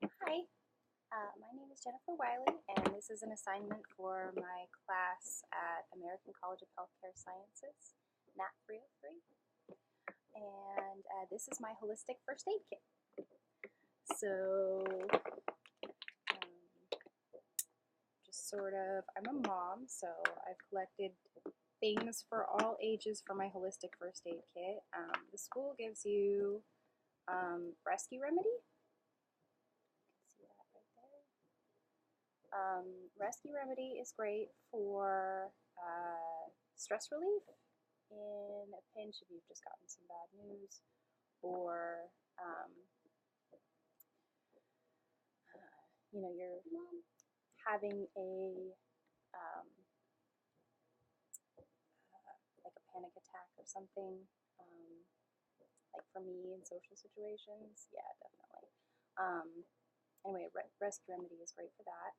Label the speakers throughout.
Speaker 1: Hi, my name is Jennifer Wiley, and this is an assignment for my class at American College of Healthcare Sciences, NAP 303. And this is my holistic first aid kit. So, just sort of, I'm a mom, so I've collected things for all ages for my holistic first aid kit. The school gives you Rescue Remedy. See that right there. Rescue Remedy is great for stress relief in a pinch if you've just gotten some bad news, or you're having like a panic attack or something. Like for me in social situations, yeah, definitely. Anyway, Rescue Remedy is great for that.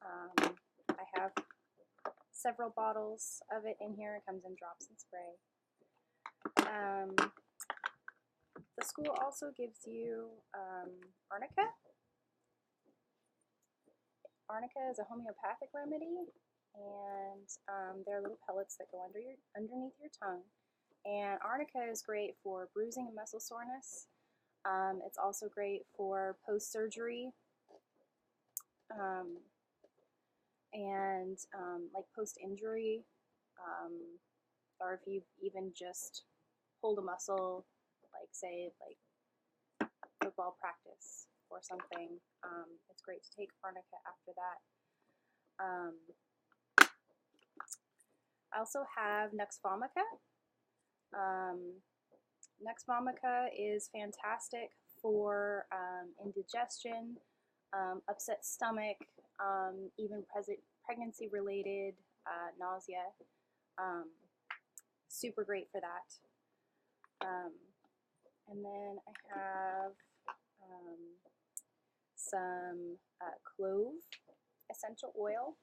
Speaker 1: I have several bottles of it in here. It comes in drops and spray. The school also gives you arnica. Arnica is a homeopathic remedy, and there are little pellets that go underneath your tongue. And arnica is great for bruising and muscle soreness. It's also great for post-surgery and like post-injury, or if you've even just pulled a muscle, like say like football practice or something. It's great to take arnica after that. I also have Nux Vomica. Nux Vomica is fantastic for indigestion, upset stomach, even pregnancy-related nausea. Super great for that. And then I have some clove essential oil.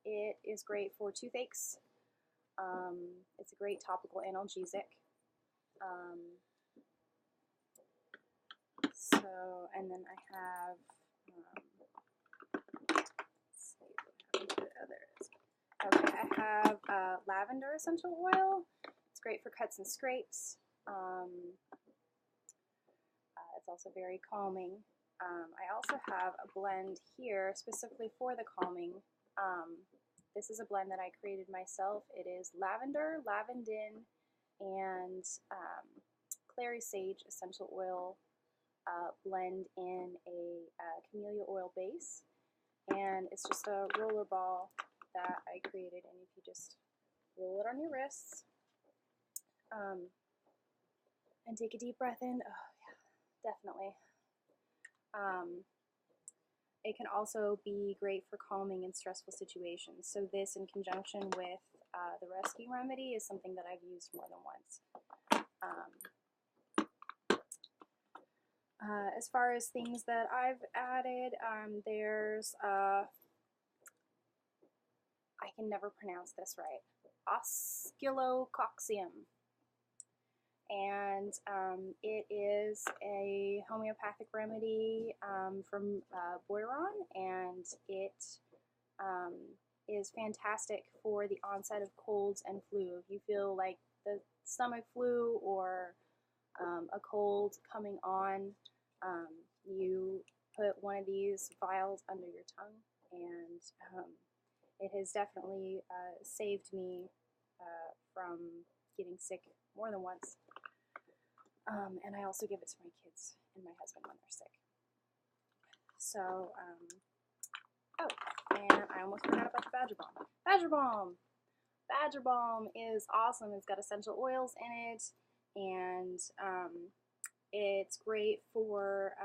Speaker 1: It is great for toothaches. It's a great topical analgesic. And then I have, let's see what happened to the others. Okay, I have lavender essential oil. It's great for cuts and scrapes. It's also very calming. I also have a blend here specifically for the calming. This is a blend that I created myself. It is lavender, lavandin, and clary sage essential oil blend in a camellia oil base. And it's just a roller ball that I created, and if you just roll it on your wrists and take a deep breath in, oh yeah, definitely. It can also be great for calming in stressful situations. So this, in conjunction with the Rescue Remedy, is something that I've used more than once. As far as things that I've added, there's, I can never pronounce this right, oscillococcium. And it is a homeopathic remedy from Boiron, and it is fantastic for the onset of colds and flu. If you feel like the stomach flu or a cold coming on, you put one of these vials under your tongue, and it has definitely saved me from getting sick more than once. And I also give it to my kids and my husband when they're sick. So, oh, and I almost forgot about the Badger Balm. Badger Balm! Badger Balm is awesome. It's got essential oils in it, and it's great for,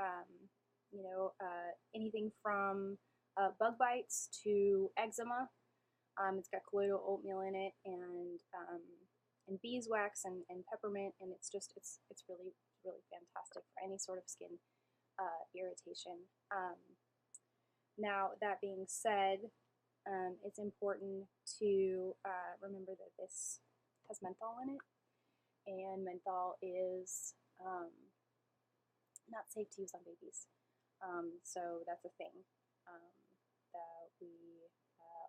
Speaker 1: anything from bug bites to eczema. It's got colloidal oatmeal in it, and beeswax and peppermint, and it's really, really fantastic for any sort of skin irritation. Now, that being said, it's important to remember that this has menthol in it, and menthol is not safe to use on babies. So that's a thing that we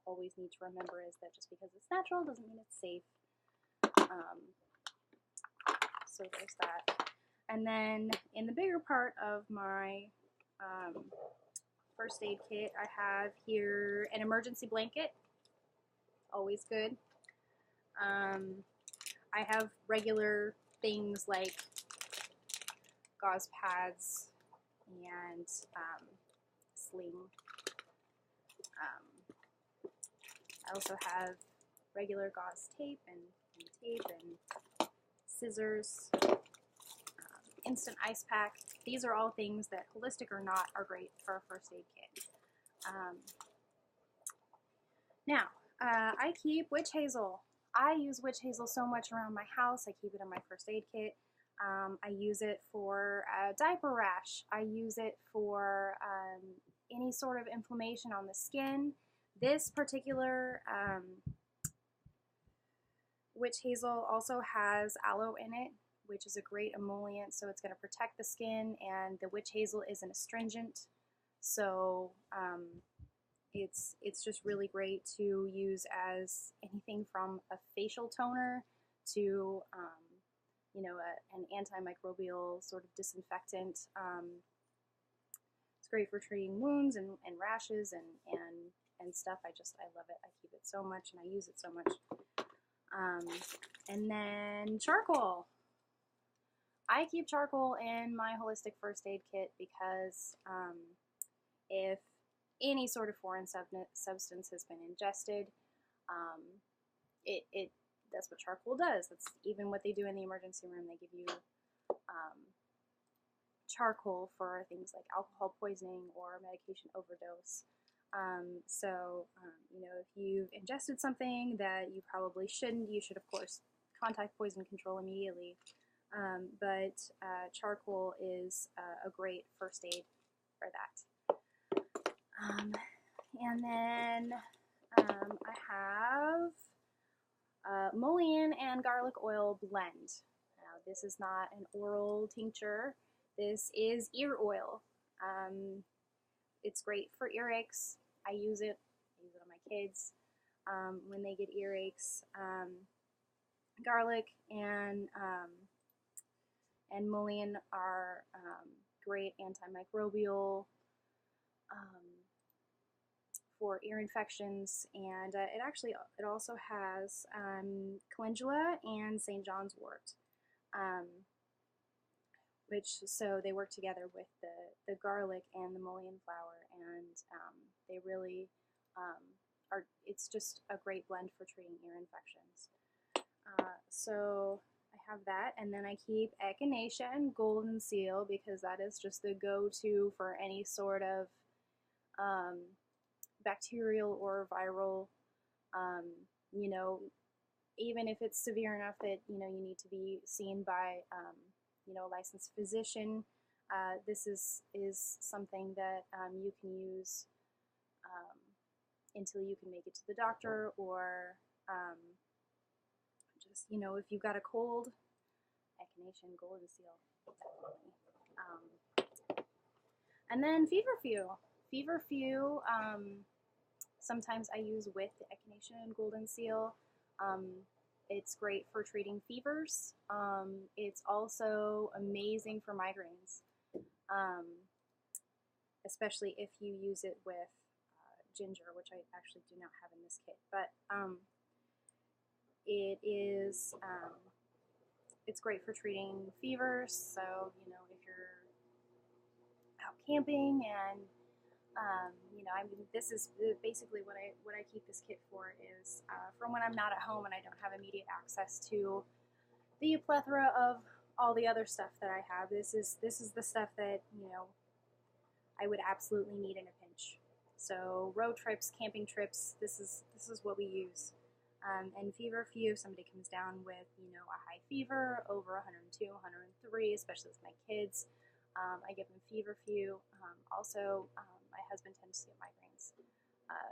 Speaker 1: always need to remember, is that just because it's natural doesn't mean it's safe. So there's that. And then in the bigger part of my first aid kit, I have here an emergency blanket, always good. I have regular things like gauze pads and sling. I also have regular gauze tape and scissors, instant ice pack. These are all things that, holistic or not, are great for a first aid kit. Now, I keep witch hazel. I use witch hazel so much around my house. I keep it in my first aid kit. I use it for diaper rash. I use it for any sort of inflammation on the skin. This particular witch hazel also has aloe in it, which is a great emollient, so it's going to protect the skin, and the witch hazel is an astringent, so it's just really great to use as anything from a facial toner to you know, an antimicrobial sort of disinfectant. It's great for treating wounds and rashes and stuff. I love it. I keep it so much and I use it so much. And then charcoal. I keep charcoal in my holistic first aid kit because if any sort of foreign substance has been ingested, that's what charcoal does. That's even what they do in the emergency room. They give you charcoal for things like alcohol poisoning or medication overdose. You know, if you've ingested something that you probably shouldn't, you should, of course, contact poison control immediately. But charcoal is a great first aid for that. And then I have mullein and garlic oil blend. Now, this is not an oral tincture. This is ear oil. It's great for earaches. I use it on my kids when they get earaches. Garlic and mullein are great antimicrobial for ear infections, and it also has calendula and St. John's wort, so they work together with the garlic and the mullein flower, and they really it's just a great blend for treating ear infections. So I have that, and then I keep Echinacea and Golden Seal because that is just the go-to for any sort of bacterial or viral, you know, even if it's severe enough that, you know, you need to be seen by, you know, a licensed physician. This is something that you can use until you can make it to the doctor, or just, you know, if you've got a cold, Echinacea and Golden Seal, definitely. And then feverfew. Feverfew, sometimes I use with the Echinacea and Golden Seal. It's great for treating fevers. It's also amazing for migraines, especially if you use it with ginger, which I actually do not have in this kit. But it's great for treating fevers. So, you know, if you're out camping and you know, I mean, this is basically what I keep this kit for is from when I'm not at home and I don't have immediate access to the plethora of all the other stuff that I have. This is the stuff that, you know, I would absolutely need in a pinch. So road trips, camping trips, this is what we use. And feverfew, if somebody comes down with, you know, a high fever over 102, 103, especially with my kids, I give them feverfew. Also, my husband tends to get migraines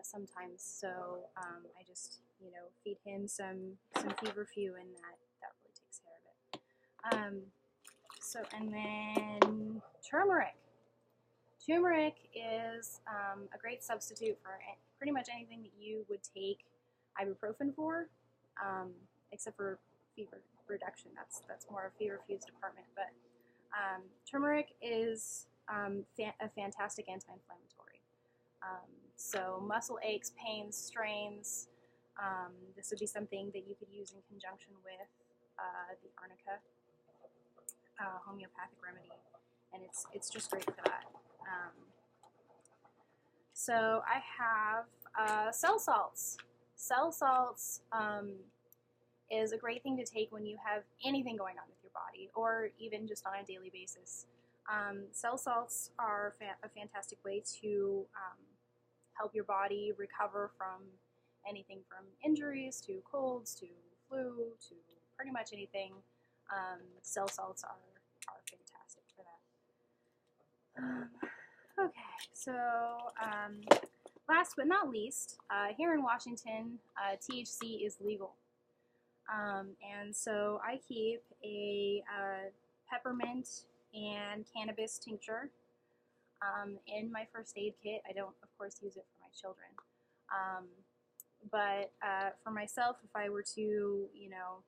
Speaker 1: sometimes, so I just, you know, feed him some feverfew, and that really takes care of it. So, and then turmeric. Turmeric is a great substitute for pretty much anything that you would take ibuprofen for, except for fever reduction. That's more a fever-fused department. But turmeric is a fantastic anti-inflammatory. So muscle aches, pains, strains, this would be something that you could use in conjunction with the arnica homeopathic remedy, and it's just great for that. So I have cell salts. Cell salts is a great thing to take when you have anything going on with your body, or even just on a daily basis. Cell salts are a fantastic way to help your body recover from anything from injuries to colds to flu to pretty much anything. Cell salts are fantastic for that. Okay, so last but not least, here in Washington, THC is legal. And so I keep a peppermint and cannabis tincture in my first aid kit. I don't, of course, use it for my children. But for myself, if I were to, you know,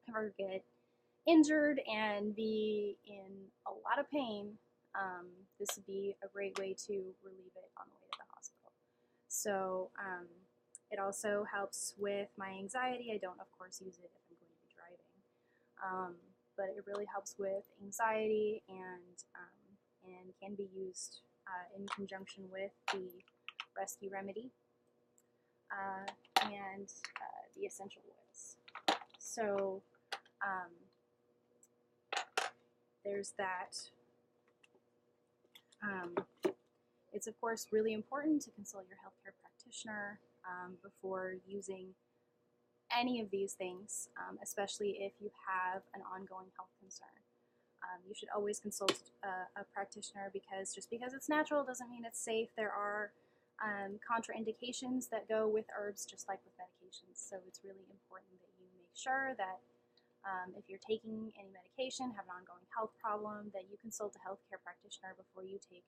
Speaker 1: ever get injured and be in a lot of pain, this would be a great way to relieve it on the way to the hospital. So it also helps with my anxiety. I don't, of course, use it if I'm going to be driving, but it really helps with anxiety and can be used in conjunction with the rescue remedy and the essential oils. So there's that. It's of course really important to consult your healthcare practitioner before using any of these things, especially if you have an ongoing health concern. You should always consult a practitioner, because just because it's natural doesn't mean it's safe. There are contraindications that go with herbs, just like with medications. So it's really important that you make sure that if you're taking any medication, have an ongoing health problem, that you consult a healthcare practitioner before you take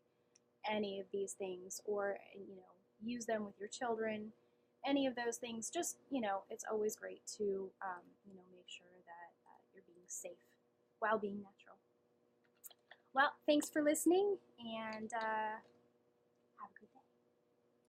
Speaker 1: any of these things, or use them with your children. Any of those things, just it's always great to make sure that you're being safe while being natural. Well, thanks for listening, and